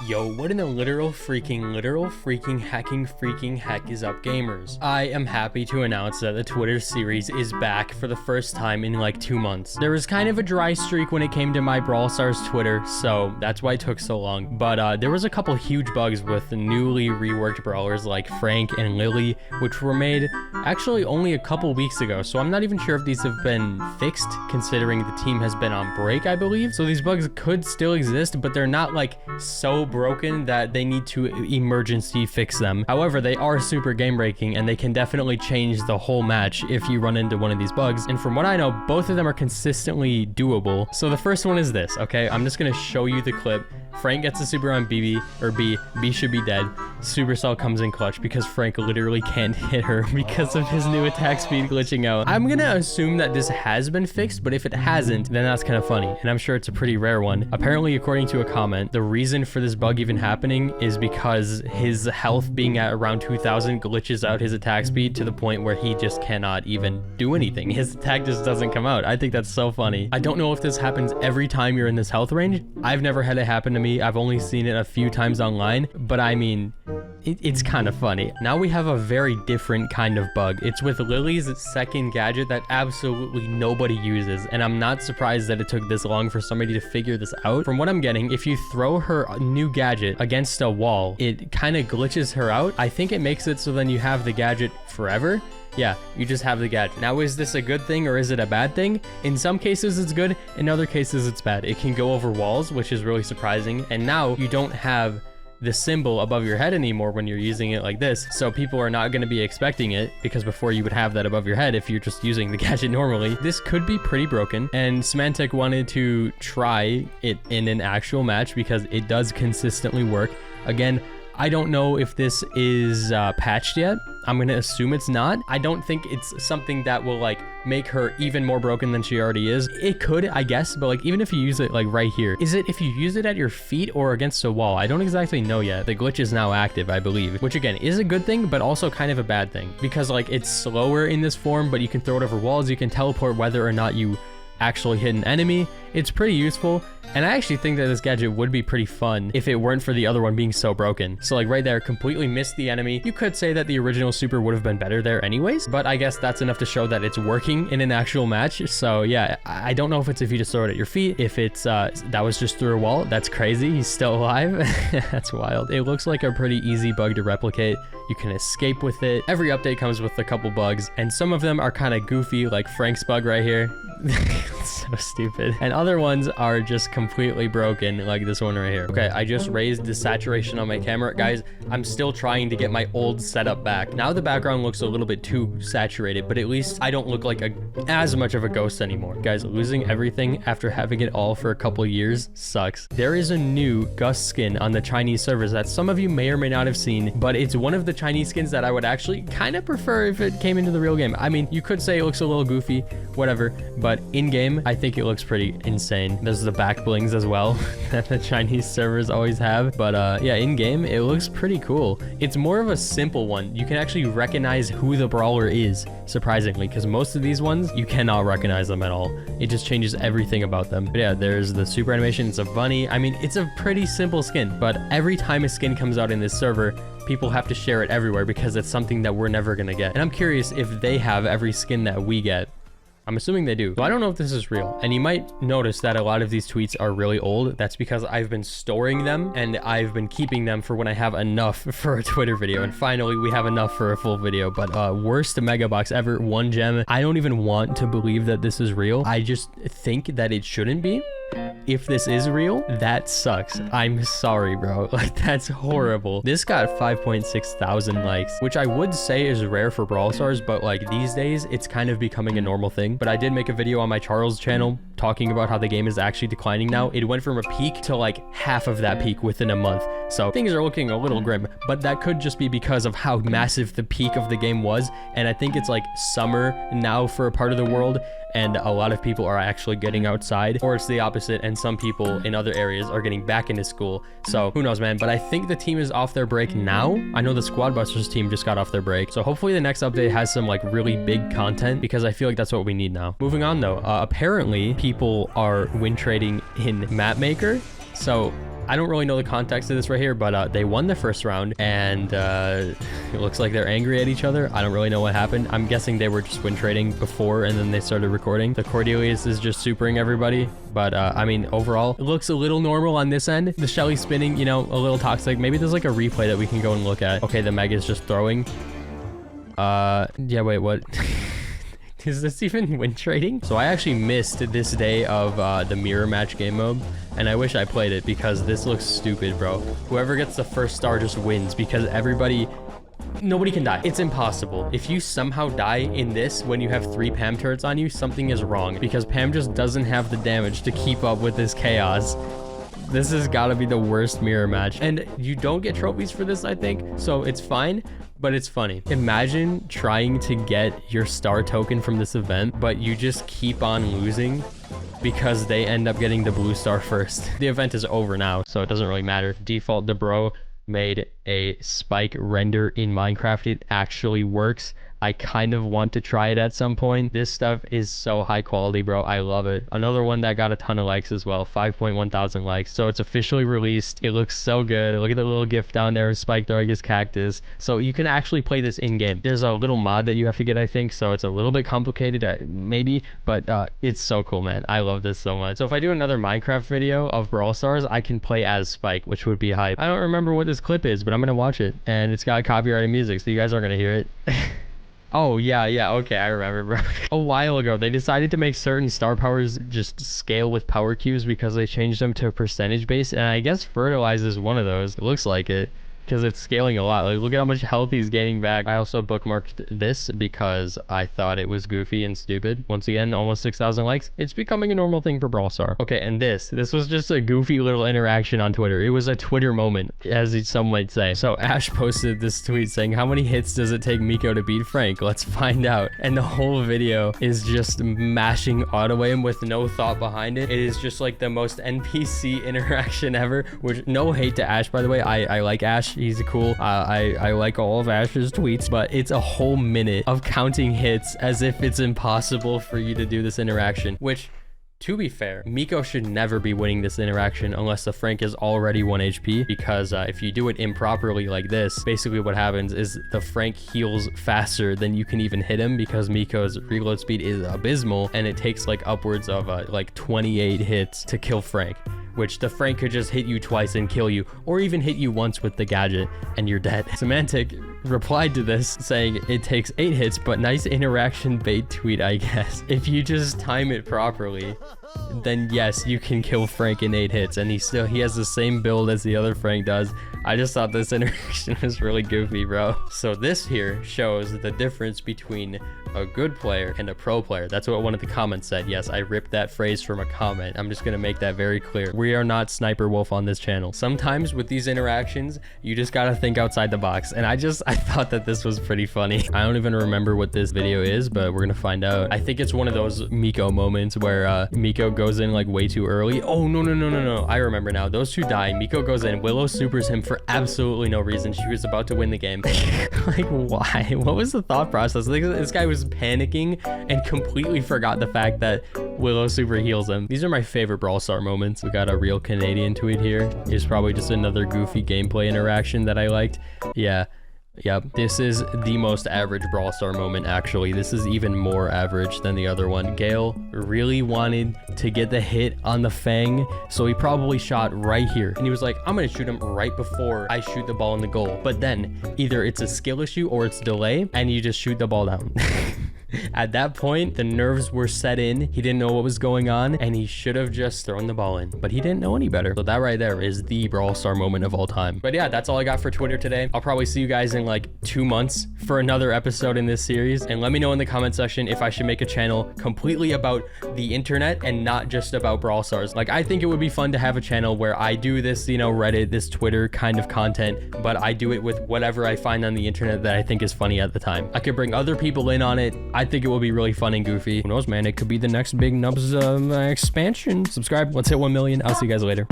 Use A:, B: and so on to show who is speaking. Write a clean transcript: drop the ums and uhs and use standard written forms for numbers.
A: Yo, what in the literal freaking hacking freaking heck is up, gamers? I am happy to announce that the Twitter series is back for the first time in like 2 months. There was kind of a dry streak when it came to my Brawl Stars Twitter, so that's why it took so long. But there was a couple huge bugs with the newly reworked brawlers like Frank and Lily, which were made actually only a couple weeks ago. So I'm not even sure if these have been fixed, considering the team has been on break, I believe. So these bugs could still exist, but they're not like so broken that they need to emergency fix them. However, they are super game breaking and they can definitely change the whole match if you run into one of these bugs. And from what I know, both of them are consistently doable. So the first one is this, okay? I'm just gonna show you the clip. Frank gets a super on B should be dead. Supercell comes in clutch because Frank literally can't hit her because of his new attack speed glitching out. I'm gonna assume that this has been fixed, but if it hasn't, then that's kind of funny, and I'm sure it's a pretty rare one. Apparently, according to a comment, the reason for this bug even happening is because his health being at around 2000 glitches out his attack speed to the point where he just cannot even do anything. His attack just doesn't come out. I think that's so funny. I don't know if this happens every time you're in this health range. I've never had it happen to me. I've only seen it a few times online, but I mean, it's kind of funny. Now we have a very different kind of bug. It's with Lily's second gadget that absolutely nobody uses, and I'm not surprised that it took this long for somebody to figure this out. From what I'm getting, if you throw her new gadget against a wall, it kind of glitches her out. I think it makes it so then you have the gadget forever. Yeah, you just have the gadget. Now, is this a good thing or is it a bad thing? In some cases, it's good. In other cases, it's bad. It can go over walls, which is really surprising. And now you don't have the symbol above your head anymore when you're using it like this. So people are not going to be expecting it, because before you would have that above your head if you're just using the gadget normally. This could be pretty broken, and Symantec wanted to try it in an actual match because it does consistently work. Again, I don't know if this is patched yet. I'm gonna assume it's not. I don't think it's something that will like make her even more broken than she already is. It could, I guess, but like even if you use it like right here, is it if you use it at your feet or against a wall? I don't exactly know yet. The glitch is now active, I believe, which again is a good thing, but also kind of a bad thing, because like it's slower in this form, but you can throw it over walls. You can teleport whether or not you actually hit an enemy. It's pretty useful, and I actually think that this gadget would be pretty fun if it weren't for the other one being so broken. So like right there, completely missed the enemy. You could say that the original super would have been better there anyways, but I guess that's enough to show that it's working in an actual match. So yeah, I don't know if it's if you just throw it at your feet, if it's that was just through a wall. That's crazy. He's still alive. That's wild. It looks like a pretty easy bug to replicate. You can escape with it. Every update comes with a couple bugs, and some of them are kind of goofy, like Frank's bug right here. It's so stupid. And other ones are just completely broken, like this one right here. Okay, I just raised the saturation on my camera. Guys, I'm still trying to get my old setup back. Now the background looks a little bit too saturated, but at least I don't look like as much of a ghost anymore. Guys, losing everything after having it all for a couple years sucks. There is a new Gus skin on the Chinese servers that some of you may or may not have seen, but it's one of the Chinese skins that I would actually kind of prefer if it came into the real game. I mean, you could say it looks a little goofy, whatever, but in game, I think it looks pretty insane. There's the back blings as well that the Chinese servers always have. But yeah, in game, it looks pretty cool. It's more of a simple one. You can actually recognize who the brawler is, surprisingly, because most of these ones, you cannot recognize them at all. It just changes everything about them. But yeah, there's the super animation. It's a bunny. I mean, it's a pretty simple skin, but every time a skin comes out in this server, people have to share it everywhere because it's something that we're never gonna get. And I'm curious if they have every skin that we get. I'm assuming they do. So I don't know if this is real. And you might notice that a lot of these tweets are really old. That's because I've been storing them and I've been keeping them for when I have enough for a Twitter video. And finally, we have enough for a full video. But worst mega box ever, 1 gem. I don't even want to believe that this is real. I just think that it shouldn't be. If this is real, that sucks. I'm sorry, bro. Like, that's horrible. This got 5.6 thousand likes, which I would say is rare for Brawl Stars, but like these days, it's kind of becoming a normal thing. But I did make a video on my Charles channel talking about how the game is actually declining now. It went from a peak to like half of that peak within a month. So things are looking a little grim, but that could just be because of how massive the peak of the game was. And I think it's like summer now for a part of the world, and a lot of people are actually getting outside, or it's the opposite, and some people in other areas are getting back into school. So who knows, man. But I think the team is off their break now. I know the Squad Busters team just got off their break, so hopefully the next update has some like really big content, because I feel like that's what we need now. Moving on though, apparently people are win trading in map maker. So I don't really know the context of this right here, but they won the first round, and it looks like they're angry at each other. I don't really know what happened. I'm guessing they were just win trading before, and then they started recording. The Cordelius is just supering everybody, but I mean, overall, it looks a little normal on this end. The Shelly spinning, you know, a little toxic. Maybe there's like a replay that we can go and look at. Okay, the Mega is just throwing. Yeah, wait, what? Is this even win trading? So I actually missed this day of the mirror match game mode, and I wish I played it because this looks stupid, bro. Whoever gets the first star just wins because nobody can die. It's impossible. If you somehow die in this when you have 3 Pam turrets on you, something is wrong because Pam just doesn't have the damage to keep up with this chaos. This has got to be the worst mirror match, and you don't get trophies for this, I think, so it's fine. But it's funny. Imagine trying to get your star token from this event, but you just keep on losing because they end up getting the blue star first. The event is over now, so it doesn't really matter. Default the bro made a spike render in Minecraft. It actually works. I kind of want to try it at some point. This stuff is so high quality, bro. I love it. Another one that got a ton of likes as well, 5.1 thousand likes. So it's officially released. It looks so good. Look at the little gift down there of Spike throwing his cactus. So you can actually play this in game. There's a little mod that you have to get, I think, so it's a little bit complicated, maybe, but it's so cool, man. I love this so much. So if I do another Minecraft video of Brawl Stars, I can play as Spike, which would be hype. I don't remember what this clip is, but I'm gonna watch it, and it's got copyrighted music, so you guys aren't gonna hear it. Oh, yeah, okay, I remember, bro. A while ago, they decided to make certain star powers just scale with power cubes because they changed them to a percentage base, and I guess Fertilize is one of those. It looks like it, because it's scaling a lot. Like, look at how much health he's gaining back. I also bookmarked this because I thought it was goofy and stupid. Once again, almost 6,000 likes. It's becoming a normal thing for Brawl Star. Okay, and this was just a goofy little interaction on Twitter. It was a Twitter moment, as some might say. So Ash posted this tweet saying, how many hits does it take Miko to beat Frank? Let's find out. And the whole video is just mashing auto aim with no thought behind it. It is just like the most NPC interaction ever, which, no hate to Ash, by the way. I like Ash. He's cool. I like all of Ash's tweets, but it's a whole minute of counting hits as if it's impossible for you to do this interaction, which, to be fair, Miko should never be winning this interaction unless the Frank is already 1 HP, because if you do it improperly like this, basically what happens is the Frank heals faster than you can even hit him because Miko's reload speed is abysmal, and it takes like upwards of like 28 hits to kill Frank, which the Frank could just hit you twice and kill you, or even hit you once with the gadget and you're dead. Semantic replied to this saying it takes 8 hits, but nice interaction bait tweet, I guess. If you just time it properly, then yes, you can kill Frank in 8 hits, and he has the same build as the other Frank does. I just thought this interaction was really goofy, bro. So this here shows the difference between a good player and a pro player. That's what one of the comments said. Yes, I ripped that phrase from a comment. I'm just gonna make that very clear. We are not Sniper Wolf on this channel. Sometimes with these interactions, you just gotta think outside the box, and I thought that this was pretty funny. I don't even remember what this video is, but we're gonna find out. I think it's one of those Miko moments where Miko goes in like way too early. Oh, no. I remember now. Those two die. Miko goes in. Willow supers him for absolutely no reason. She was about to win the game. Like, why? What was the thought process? Like, this guy was panicking and completely forgot the fact that Willow super heals him. These are my favorite Brawl Star moments. We got a real Canadian tweet here. It's probably just another goofy gameplay interaction that I liked. Yeah. Yep, this is the most average Brawl Star moment, actually. This is even more average than the other one. Gale really wanted to get the hit on the Fang, so he probably shot right here. And he was like, I'm gonna shoot him right before I shoot the ball in the goal. But then, either it's a skill issue or it's delay, and you just shoot the ball down. At that point, the nerves were set in. He didn't know what was going on, and he should have just thrown the ball in, but he didn't know any better. So that right there is the Brawl Star moment of all time. But yeah, that's all I got for Twitter today. I'll probably see you guys in like 2 months for another episode in this series, and let me know in the comment section if I should make a channel completely about the internet and not just about Brawl Stars. Like, I think it would be fun to have a channel where I do this, you know, Reddit, this Twitter kind of content, but I do it with whatever I find on the internet that I think is funny at the time. I could bring other people in on it. I think it will be really fun and goofy. Who knows, man? It could be the next big Nubs expansion. Subscribe. Let's hit 1 million. I'll see you guys later.